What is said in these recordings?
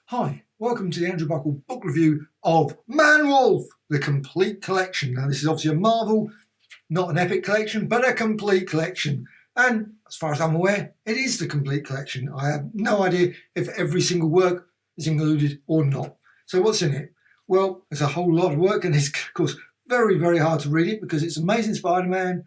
Hi, welcome to the Andrew Buckle book review of Man-Wolf, the complete collection. Now this is obviously a Marvel, not an epic collection, but a complete collection. And as far as I'm aware, it is the complete collection. I have no idea if every single work is included or not. So what's in it? Well, there's a whole lot of work and it's of course very, very hard to read it because it's Amazing Spider-Man,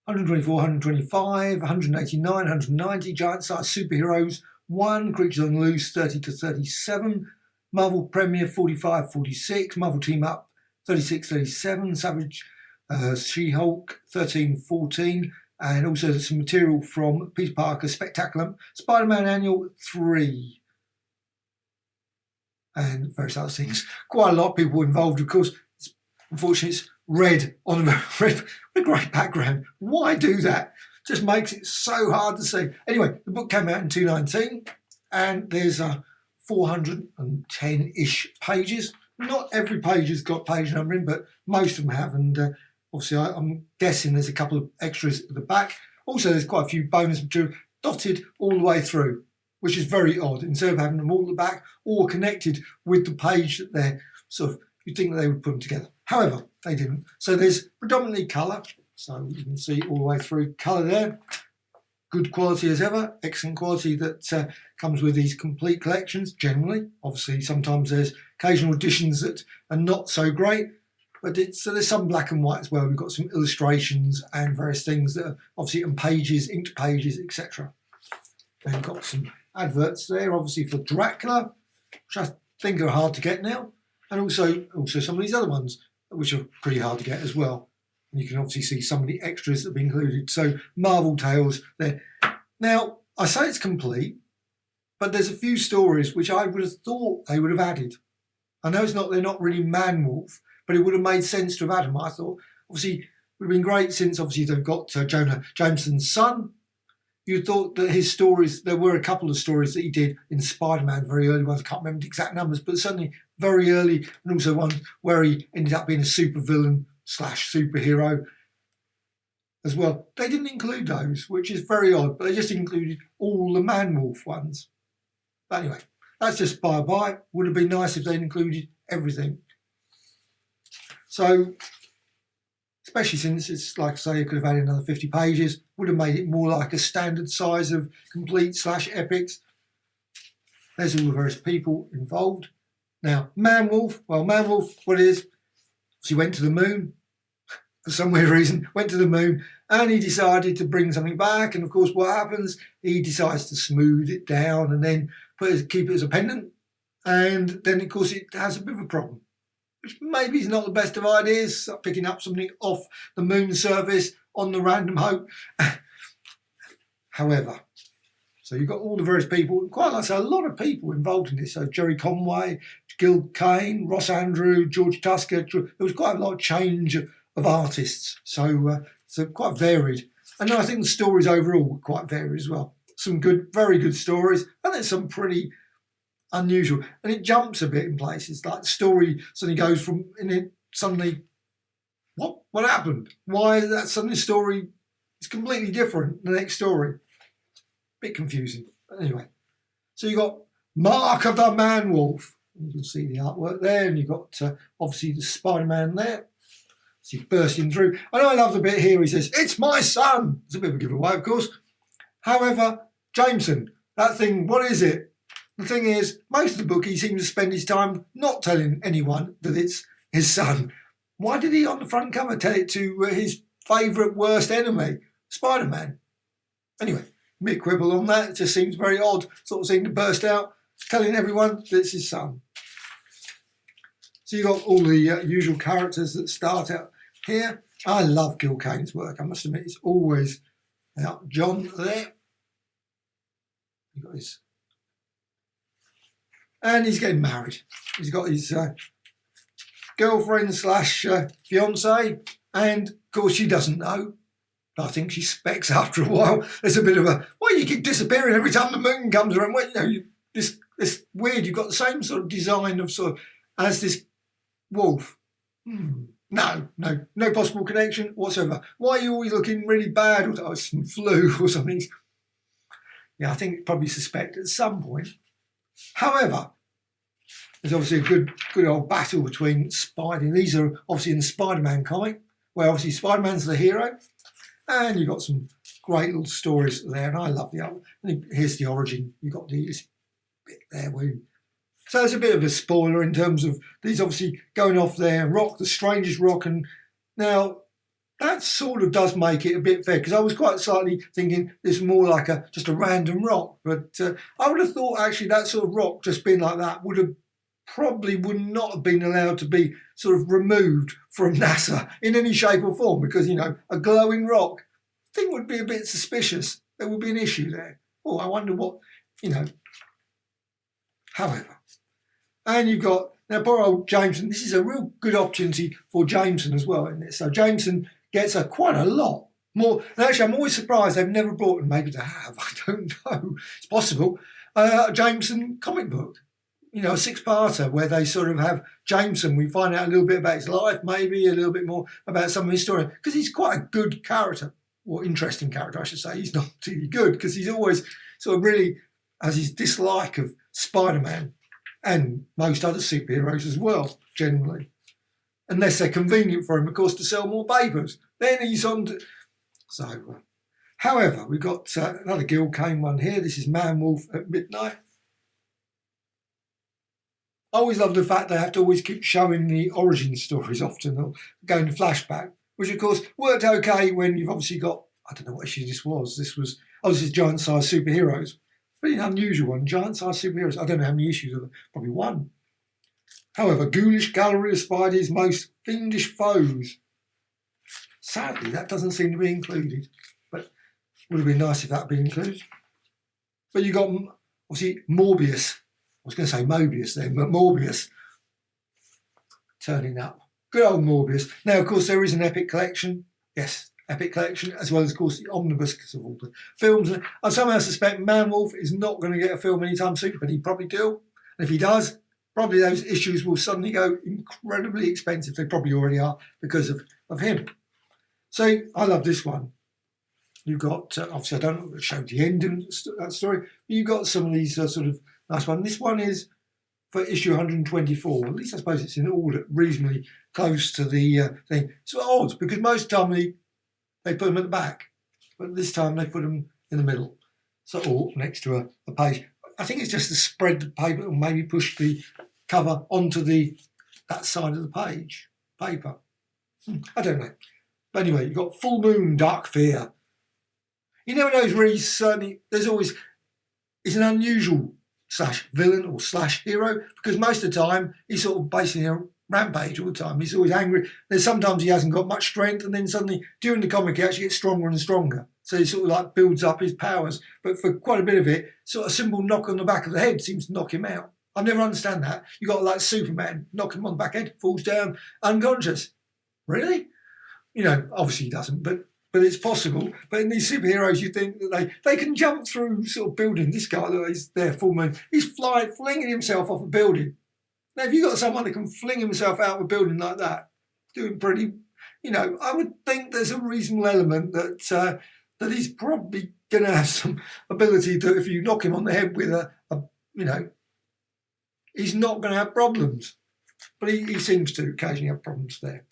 124, 125, 189, 190, giant-sized superheroes, 1, Creatures on the Loose, 30 to 37, Marvel Premiere 45, 46, Marvel Team Up 36, 37, Savage She-Hulk 13, 14, and also some material from Peter Parker Spectacular Spider-Man Annual 3, and various other things. Quite a lot of people involved, of course. Unfortunately, it's red on a great background. Why do that? Just makes it so hard to see. Anyway, the book came out in 2019 and there's 410-ish pages. Not every page has got page numbering, but most of them have. And obviously, I'm guessing there's a couple of extras at the back. Also, there's quite a few bonus material dotted all the way through, which is very odd. Instead of having them all at the back, all connected with the page that they're sort of, you'd think that they would put them together. However, they didn't. So there's predominantly colour. So you can see all the way through colour there. Good quality as ever. Excellent quality that comes with these complete collections generally. Obviously, sometimes there's occasional editions that are not so great. But so there's some black and white as well. We've got some illustrations and various things that are obviously on pages, inked pages, etc. And we've got some adverts there, obviously for Dracula, which I think are hard to get now. And also some of these other ones, which are pretty hard to get as well. And you can obviously see some of the extras that have been included. So Marvel Tales there. Now, I say it's complete, but there's a few stories which I would have thought they would have added. I know they're not really Man-Wolf, but it would have made sense to have added them. I thought, obviously, it would have been great since obviously they've got Jonah Jameson's son. You thought that his stories, there were a couple of stories that he did in Spider-Man, very early ones. I can't remember the exact numbers, but certainly very early, and also one where he ended up being a supervillain / superhero as well. They didn't include those, which is very odd, but they just included all the Man-Wolf ones. But anyway, that's just bye-bye. Would have been nice if they'd included everything. So, especially since it's, like I say, you could have added another 50 pages, would have made it more like a standard size of complete / epics. There's all the various people involved. Now, Man-Wolf, what it is, he went to the moon for some weird reason, went to the moon, and he decided to bring something back. And of course, what happens? He decides to smooth it down and then keep it as a pendant. And then, of course, it has a bit of a problem, which maybe is not the best of ideas, picking up something off the moon surface on the random hope. However, so you've got all the various people, quite like I say, a lot of people involved in this. So Jerry Conway, Gil Kane, Ross Andrew, George Tusker. There was quite a lot of change of artists. So quite varied. And I think the stories overall were quite varied as well. Some good, very good stories. And there's some pretty unusual. And it jumps a bit in places. Like the story suddenly goes from, and then suddenly, what happened? Why is that suddenly story is completely different the next story? Bit confusing. But anyway, so you got Mark of the Man-Wolf. You can see the artwork there, and you've got obviously the Spider-Man there. So he's bursting through. And I love the bit here. He says, "It's my son." It's a bit of a giveaway, of course. However, Jameson, that thing, what is it? The thing is, most of the book he seems to spend his time not telling anyone that it's his son. Why did he on the front cover tell it to his favourite worst enemy, Spider-Man? Anyway, bit quibble on that. It just seems very odd, sort of thing to burst out, telling everyone that it's his son. So you've got all the usual characters that start out here. I love Gil Kane's work. I must admit, it's always out. John there. You've got his... And he's getting married. He's got his girlfriend / fiance, and of course she doesn't know. I think she specs after a while. There's a bit of a, why you keep disappearing every time the moon comes around? Well, this weird, you've got the same sort of design of sort of as this wolf. No possible connection whatsoever. Why are you always looking really bad? Or some flu or something. Yeah, I think probably suspect at some point. However, There's obviously a good old battle between Spidey. These are obviously in the Spider-Man comic, where obviously Spider-Man's the hero, and you've got some great little stories there, and I love the other. Here's the origin. You've got this bit there where. So it's a bit of a spoiler in terms of these obviously going off there, rock, the strangest rock, and now that sort of does make it a bit fair, because I was quite slightly thinking this is more like just a random rock, but I would have thought actually that sort of rock just being like that would not have been allowed to be sort of removed from NASA in any shape or form, because, you know, a glowing rock, I think would be a bit suspicious. There would be an issue there. Oh, I wonder what, you know. However, and you've got, now poor old Jameson, this is a real good opportunity for Jameson as well, isn't it? So Jameson gets quite a lot more. And actually, I'm always surprised they've never brought, and maybe they have, I don't know, it's possible, a Jameson comic book. You know, a 6-parter where they sort of have Jameson. We find out a little bit about his life, maybe a little bit more about some of his story, because he's quite a good character, or interesting character, I should say. He's not particularly good, because he's always sort of really has his dislike of Spider-Man and most other superheroes as well, generally. Unless they're convenient for him, of course, to sell more papers. Then he's on to... So, however, we've got another Gil Kane one here. This is Man Wolf at Midnight. I always love the fact they have to always keep showing the origin stories often, or going to flashback, which of course worked okay when you've obviously got, I don't know what issue this was. This is giant-sized superheroes. Pretty unusual one, giant-sized superheroes. I don't know how many issues of them, probably one. However, ghoulish gallery of Spidey's most fiendish foes. Sadly, that doesn't seem to be included, but it would have been nice if that had been included. But you've got, obviously, Morbius. I was going to say Mobius then, but Morbius turning up. Good old Morbius. Now, of course, there is an Epic collection. Yes, Epic collection, as well as, of course, the omnibus because of all the films. I somehow suspect Man Wolf is not going to get a film anytime soon, but he probably do. And if he does, probably those issues will suddenly go incredibly expensive. They probably already are because of him. So I love this one. You've got, obviously, I don't know, show the end of that story, but you've got some of these sort of nice ones. This one is for issue 124. At least I suppose it's in order, reasonably close to the thing. It's odd because most of the time they put them at the back, but this time they put them in the middle, so or next to a page. I think it's just to spread the paper or maybe push the cover onto that side of the paper. I don't know. But anyway, you've got Full Moon, Dark Fear. You never know, really, certainly, he's an unusual /villain or /hero, because most of the time he's sort of basically a rampage all the time. He's always angry. Then sometimes he hasn't got much strength, and then suddenly during the comic he actually gets stronger and stronger. So he sort of like builds up his powers. But for quite a bit of it, sort of a simple knock on the back of the head seems to knock him out. I never understand that. You got like Superman, knock him on the back head, falls down unconscious. Really? You know, obviously he doesn't, but it's possible. But in these superheroes, you think that they can jump through sort of buildings. This guy, look, he's there, Full Moon. He's flinging himself off a building. Now, if you've got someone that can fling himself out of a building like that, doing pretty, you know, I would think there's a reasonable element that he's probably going to have some ability to, if you knock him on the head with you know, he's not going to have problems. But he seems to occasionally have problems there.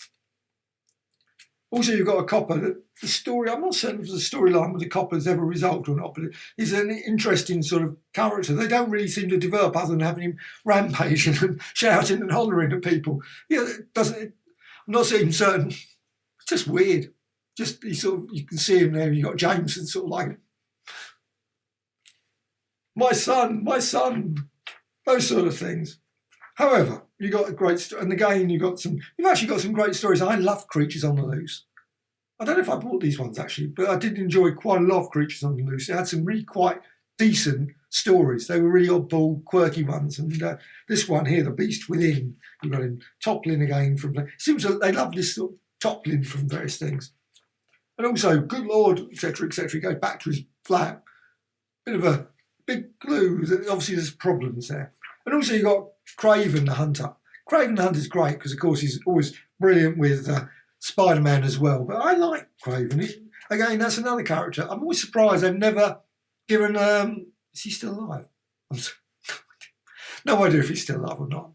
Also, you've got a copper. The story, I'm not certain if the storyline with the copper has ever resolved or not, but he's an interesting sort of character. They don't really seem to develop other than having him rampaging and shouting and hollering at people. Yeah, I'm not saying certain. It's just weird. Just you can see him there. You've got Jameson sort of like, my son, those sort of things. However, you got a great story, and again you've actually got some great stories. I love Creatures on the Loose. I don't know if I bought these ones actually, but I did enjoy quite a lot of Creatures on the Loose. It had some really quite decent stories. They were really oddball, quirky ones. And this one here, The Beast Within, you've got him toppling again from. It seems that they love this sort of toppling from various things. And also, good Lord, etc., etc. He goes back to his flat. Bit of a big clue that obviously there's problems there. And also you've got Craven the Hunter. Craven the Hunter is great because, of course, he's always brilliant with Spider-Man as well. But I like Craven. Again, that's another character. I'm always surprised they've never given... is he still alive? No idea if he's still alive or not.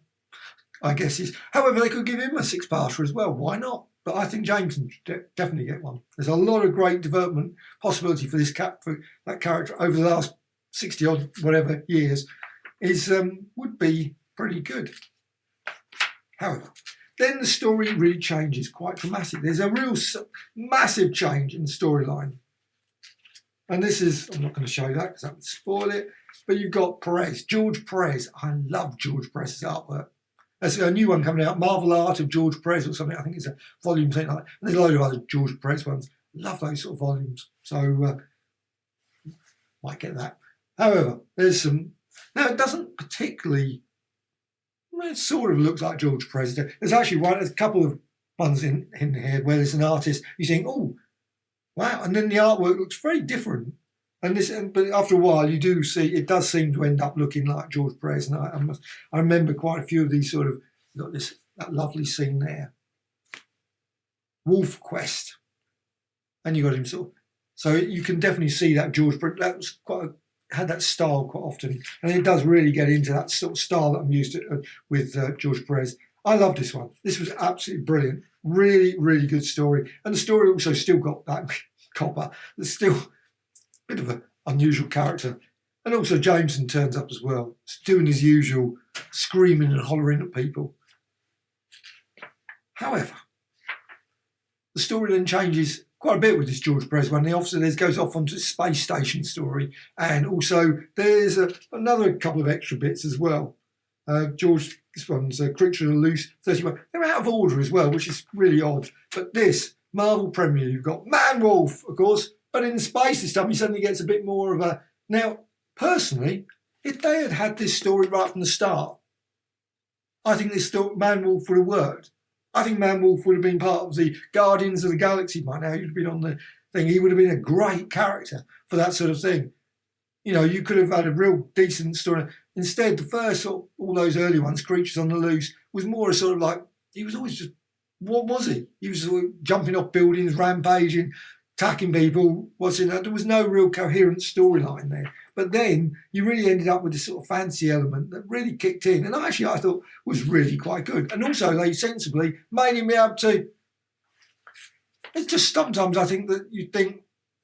I guess he's. However, they could give him a six-parter as well. Why not? But I think Jameson should definitely get one. There's a lot of great development possibility for that character over the last 60 odd whatever years. Would be pretty good. However, then the story really changes quite dramatically. There's a real massive change in the storyline. And this is, I'm not going to show you that because that would spoil it, but you've got Perez, George Perez. I love George Perez's artwork. There's a new one coming out, Marvel Art of George Perez or something. I think it's a volume thing like that. And there's a load of other George Perez ones. Love those sort of volumes. So, might get that. However, there's some. Now, it doesn't particularly. It sort of looks like George Perez. There's actually there's a couple of ones in here where there's an artist. You think, oh, wow. And then the artwork looks very different. But after a while, you do see it does seem to end up looking like George Perez. And I remember quite a few of these sort of got that lovely scene there, Wolf Quest, and you got him so you can definitely see that George Perez. That was had that style quite often, and it does really get into that sort of style that I'm used to with George Perez. I love this one. This was absolutely brilliant. Really, really good story, and the story also still got that copper. There's still bit of an unusual character, and also Jameson turns up as well, doing his usual screaming and hollering at people. However, the story then changes quite a bit with this George Perez one. The officer goes off onto the space station story, and also there's another couple of extra bits as well. This one's Creature of the Loose 31. They're out of order as well, which is really odd. But this Marvel premiere, you've got Man Wolf, of course. But in space this time, he suddenly gets a bit more of a... Now, personally, if they had had this story right from the start, I think this Man Wolf would have worked. I think Man Wolf would have been part of the Guardians of the Galaxy by now. He'd have been on the thing. He would have been a great character for that sort of thing. You know, you could have had a real decent story. Instead, the first all those early ones, Creatures on the Loose, was more a sort of like... He was always just... What was he? He was sort of jumping off buildings, rampaging, attacking people, there was no real coherent storyline there. But then you really ended up with this sort of fancy element that really kicked in, and actually I thought was really quite good. And also they sensibly made him be able to... It's just sometimes I think that you think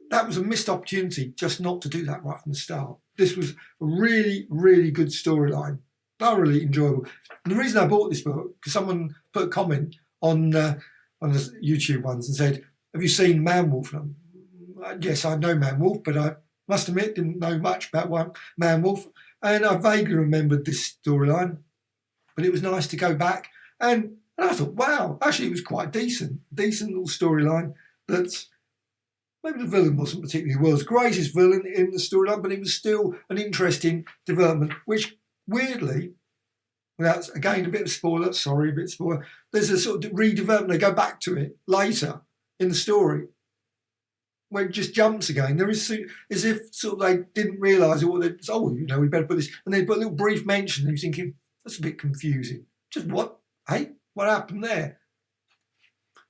that was a missed opportunity just not to do that right from the start. This was a really, really good storyline. Thoroughly enjoyable. And the reason I bought this book, because someone put a comment on the YouTube ones and said, have you seen Man Wolf? Yes, I know Man Wolf, but I must admit, didn't know much about Man Wolf. And I vaguely remembered this storyline, but it was nice to go back. And I thought, wow, actually it was quite decent little storyline. That's maybe the villain wasn't particularly world's greatest villain in the storyline, but it was still an interesting development, which weirdly, without, again, a bit of spoiler, there's a sort of redevelopment. They go back to it later in the story, where it just jumps again. There is as if sort of they didn't realise we better put this, and they put a little brief mention. And you're thinking that's a bit confusing. Just what? Hey, what happened there?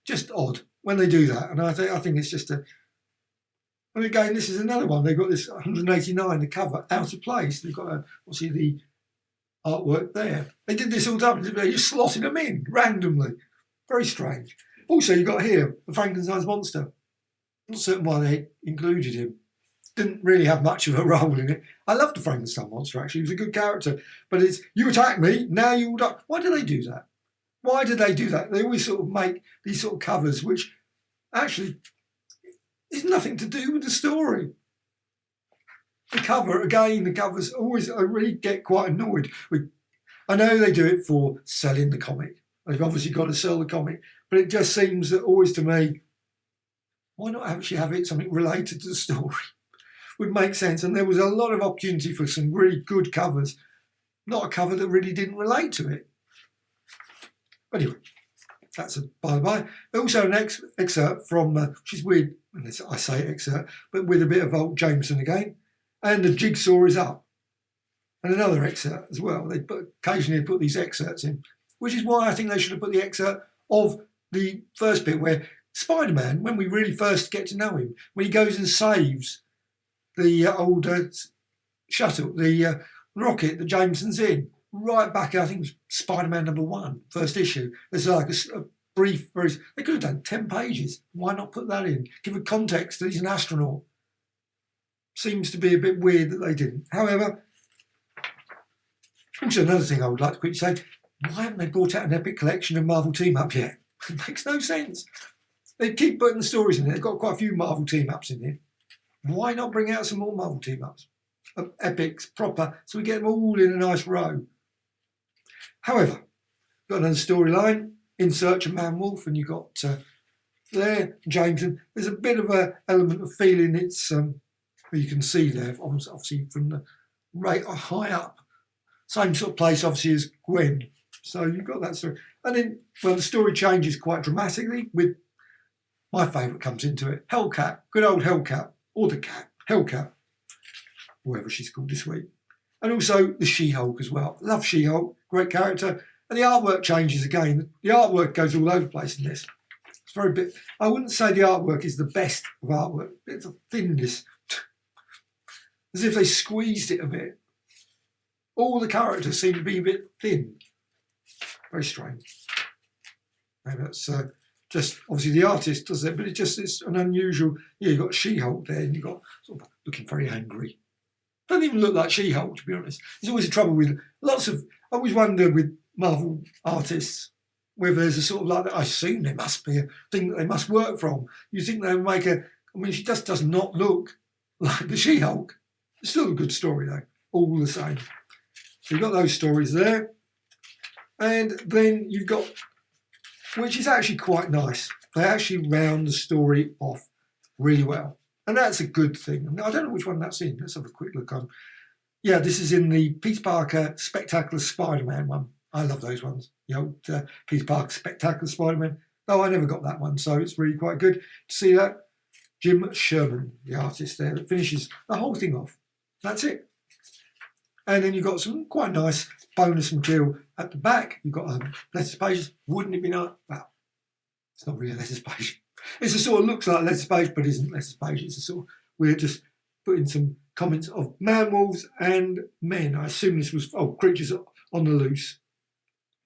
Just odd when they do that, and I think it's just a. And again, this is another one. They've got this 189, the cover out of place. They've got obviously the artwork there. They did this all the time. They just slotted them in randomly. Very strange. Also, you've got here the Frankenstein's monster. Not certain why they included him. Didn't really have much of a role in it. I loved the Frankenstein monster, actually. He was a good character. But it's, you attack me, now you will die. Why do they do that? Why do they do that? They always sort of make these sort of covers, which actually is nothing to do with the story. The covers always, I really get quite annoyed with. I know they do it for selling the comic. They've obviously got to sell the comic. But it just seems that always to me, why not actually have it something related to the story? Would make sense. And there was a lot of opportunity for some really good covers. Not a cover that really didn't relate to it. But anyway, that's a by-the-by. Also an excerpt from, which is weird, unless I say excerpt, but with a bit of old Jameson again. And the jigsaw is up. And another excerpt as well. Occasionally put these excerpts in, which is why I think they should have put the excerpt of the first bit where Spider-Man, when we really first get to know him, when he goes and saves the old shuttle, the rocket that Jameson's in, right back, I think it was Spider-Man #1, first issue. There's like a brief, they could have done 10 pages. Why not put that in? Give a context that he's an astronaut. Seems to be a bit weird that they didn't. However, also another thing I would like to quickly say, why haven't they brought out an epic collection of Marvel team-up yet? It makes no sense. They keep putting the stories in there. They've got quite a few Marvel team-ups in here. Why not bring out some more Marvel team-ups? Epics, proper, so we get them all in a nice row. However, got another storyline, In Search of Man-Wolf, and you got there, Jameson. There's a bit of an element of feeling it's, you can see there, obviously from the right high up. Same sort of place, obviously, as Gwen. So you've got that story. And then, well, the story changes quite dramatically with my favourite comes into it. Hellcat, good old Hellcat, or the cat, Hellcat, whatever she's called this week. And also the She-Hulk as well. Love She-Hulk, great character. And the artwork changes again. The artwork goes all over the place in this. It's very bit. I wouldn't say the artwork is the best of artwork. It's a thinness. As if they squeezed it a bit. All the characters seem to be a bit thin. Very strange. Maybe that's just, obviously the artist does it, but it's an unusual, you've got She-Hulk there and you've got sort of looking very angry. Doesn't even look like She-Hulk, to be honest. There's always a trouble with I always wonder with Marvel artists whether there's a sort of like, I assume there must be a thing that they must work from. You think they would make she just does not look like the She-Hulk. It's still a good story though, all the same. So you've got those stories there. And then you've got, which is actually quite nice. They actually round the story off really well. And that's a good thing. I don't know which one that's in. Let's have a quick look on. Yeah, this is in the Peter Parker Spectacular Spider-Man one. I love those ones. The old Peter Parker Spectacular Spider-Man. Oh, I never got that one, so it's really quite good to see that. Jim Sherman, the artist there, that finishes the whole thing off. That's it. And then you've got some quite nice bonus material at the back. You've got letters pages. Wouldn't it be nice? Well, it's not really a letters page. It's a sort of looks like a letters page, but isn't letters page. It's a sort of, we're just putting some comments of man-wolves and men. I assume this was, creatures on the loose.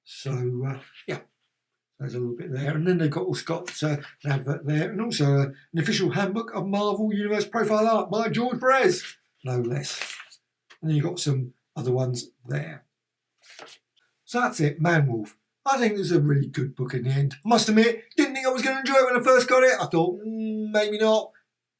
So, yeah, there's a little bit there. And then they've also got an advert there. And also an official handbook of Marvel Universe Profile Art by George Perez, no less. And then you've got some other ones there. So that's it, Man-Wolf. I think this is a really good book in the end. I must admit, didn't think I was going to enjoy it when I first got it. I thought, maybe not.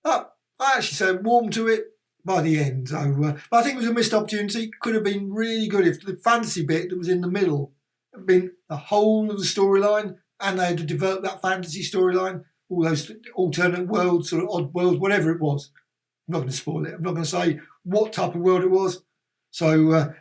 But I actually said warm to it by the end. So, but I think it was a missed opportunity. Could have been really good if the fantasy bit that was in the middle had been the whole of the storyline and they had to develop that fantasy storyline, all those alternate worlds, sort of odd worlds, whatever it was. I'm not going to spoil it. I'm not going to say what type of world it was. So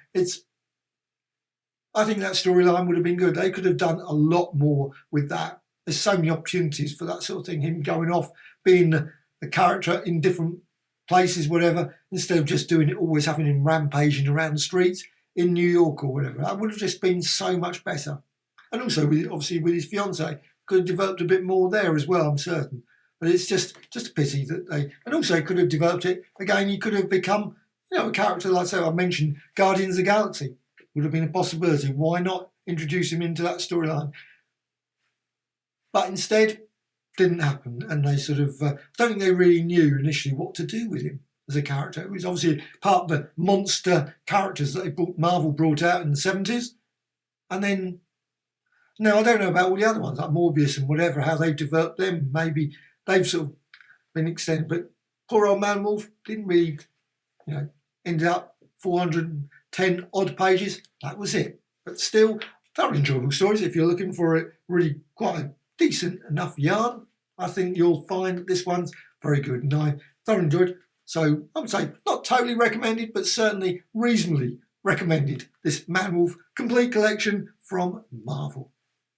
I think that storyline would have been good. They could have done a lot more with that. There's so many opportunities for that sort of thing. Him going off, being the character in different places, whatever, instead of just doing it, always having him rampaging around the streets in New York or whatever. That would have just been so much better. And also, obviously, with his fiancée, could have developed a bit more there as well, I'm certain. But it's just a pity that they... And also, he could have developed it. Again, he could have become, a character like, I mentioned, Guardians of the Galaxy. Would have been a possibility. Why not introduce him into that storyline? But instead, didn't happen. And they sort of... don't think they really knew initially what to do with him as a character. It was obviously part of the monster characters that Marvel brought out in the 70s. And then... Now, I don't know about all the other ones, like Morbius and whatever, how they've developed them. Maybe they've sort of been extended. But poor old Man-Wolf didn't really, ended up 410 odd pages. That was it. But still, very enjoyable stories. If you're looking for a really quite a decent enough yarn, I think you'll find this one's very good. And I thoroughly enjoyed. So I would say not totally recommended, but certainly reasonably recommended. This Man-Wolf complete collection from Marvel.